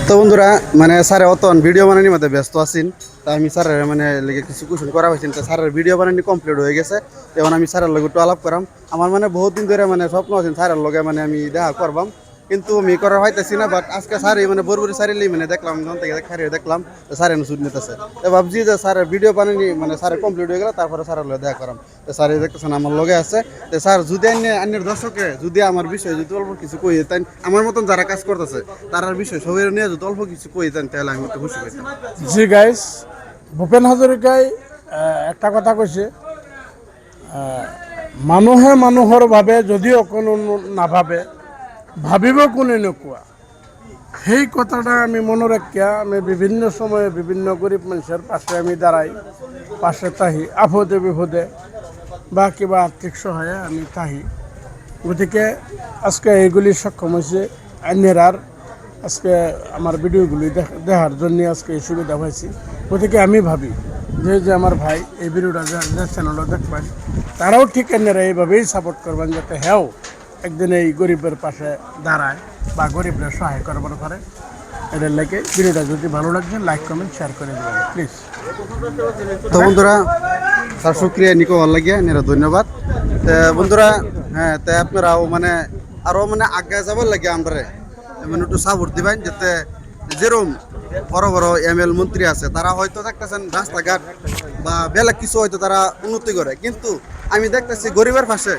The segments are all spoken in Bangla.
তো বন্ধুরা মানে স্যারে অতন ভিডিও বানানির মধ্যে ব্যস্ত আছেন। তা আমি স্যারের মানে লেগে কিছু কোশ্চেন করা হয়েছেন, তো স্যারের ভিডিও বানানি কমপ্লিট হয়ে গেছে। এখন আমি স্যারের লগে একটু আলাপ করাম। আমার মানে বহুত দিন ধরে মানে স্বপ্ন আছেন স্যারের লগে মানে আমি দেখা করবাম, কিন্তু আমি করা হইতেছি না। বাট আজকে স্যার মানে বরবরি স্যারেরই মানে দেখলাম ওখান থেকে দেখলাম স্যার এনে শুট নিতেছে। তো ভাবছি যে স্যারের ভিডিও বানানি মানে স্যারের কমপ্লিট হয়ে গেল, তারপরে স্যারের লগে দেখা করাম। তো স্যার দেখতেছেন আমার লগে আছে। তো স্যার যদি অন্যের দর্শকে যদি আমার বিষয়ে যদি অল্প কিছু কই তাই আমার মতন যারা কাজ করতেছে তার বিষয় সবাই নিয়ে যদি অল্প কিছু কই দেন তাহলে আমি একটু খুশি হইতাম। জি গাইস, ভূপেন হাজৰিকাই একটা কথা কৈছে, মানুহে মানুহৰ বাবে যদিও কোনো নাভাবে ভাবিব কোনে নোকোৱা। সেই কথাটা আমি মনে রাখিয়া আমি বিভিন্ন সময়ে বিভিন্ন গরিব মানুষের পাশে আমি দাঁড়াই, পাশে তাহি আপদে বিপদে বা কিবা আর্থিক সহায়ে আমি তাহি। গতিকে আজকে এইগুলি সক্ষম হয়েছে অন্যেরার আজকে আমার ভিডিওগুলি দেখার জন্য আজকে এই সুবিধা পাইছি। গতিকে আমি ভাবি যে আমার ভাই এই ভিডিওটা যে চ্যানেলটা দেখবেন তারাও ঠিক অন্যেরা এইভাবেই সাপোর্ট করবেন, যাতে হ্যাঁ একদিন এই গরিবের পাশে দাঁড়ায় বা গরিবরা সহায় করবার পারে। এদের লাগে ভিডিওটা যদি ভালো লাগছে লাইক কমেন্ট শেয়ার করে দেবেন প্লিজ। তো বন্ধুরা তার শুক্রিয়া নিকো ভালো লাগিয়া নেরা ধন্যবাদ। তো বন্ধুরা হ্যাঁ, তো আপনারাও মানে আরো মানে আগে যাবার লাগে আমরা মানে একটু সাপোর্ট দিবেন, যাতে যেরকম বড় বড় এমএল মন্ত্রী আছে তারা হয়তো দেখতেছেন রাস্তাঘাট বা বেলা কিছু হয়তো তারা উন্নতি করে, কিন্তু আমি দেখতেছি গরিবের পাশে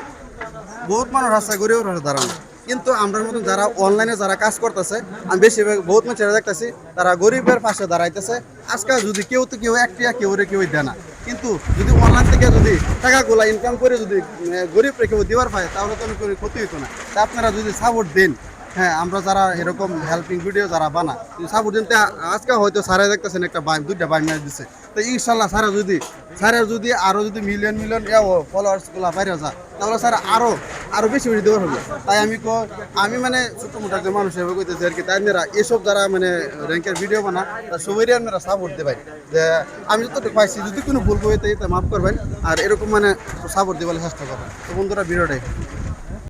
বহুত মানুষ আছে গরিবের পাশে দাঁড়ানো। কিন্তু আমরা মতন যারা অনলাইনে যারা কাজ করতেছে আমি বেশিরভাগ বহুত মানুষেরা দেখতেছি তারা গরিবের পাশে দাঁড়াইতেছে। আজকাল যদি কেউ একটিয়া কেউ দেয় না, কিন্তু যদি অনলাইন থেকে যদি টাকাগুলা ইনকাম করে যদি গরিবরা কেউ দেওয়ার পায় তাহলে তো কোনো ক্ষতি হতো না। তা আপনারা যদি সাপোর্ট দেন, হ্যাঁ আমরা যারা এরকম হেল্পিং ভিডিও যারা বানা সাপোর্ট দিন, আজকে হয়তো সারা দেখতেছেন একটা দুইটা বাই ম্যাচ দিচ্ছে। তো ইনশাল্লাহ সারা যদি আরো যদি মিলিয়ন ফলোয়ার্স গুলা বাইরে যায় তাহলে স্যার আরো বেশি দেওয়ার হবে। তাই আমি মানে ছোট মোটো একজন মানুষ হিসেবে কইতেছি আর কি, তাই আপনারা এসব যারা মানে র্যাঙ্কের ভিডিও বানা সবাই আপনারা সাপোর্ট দেবেন। যে আমি যতটুকু পাইছি যদি কোনো ভুল করে মাফ করবেন, আর এরকম মানে সাপোর্ট দেওয়ার চেষ্টা করবেন। তো বন্ধুরা ভিডিওটাই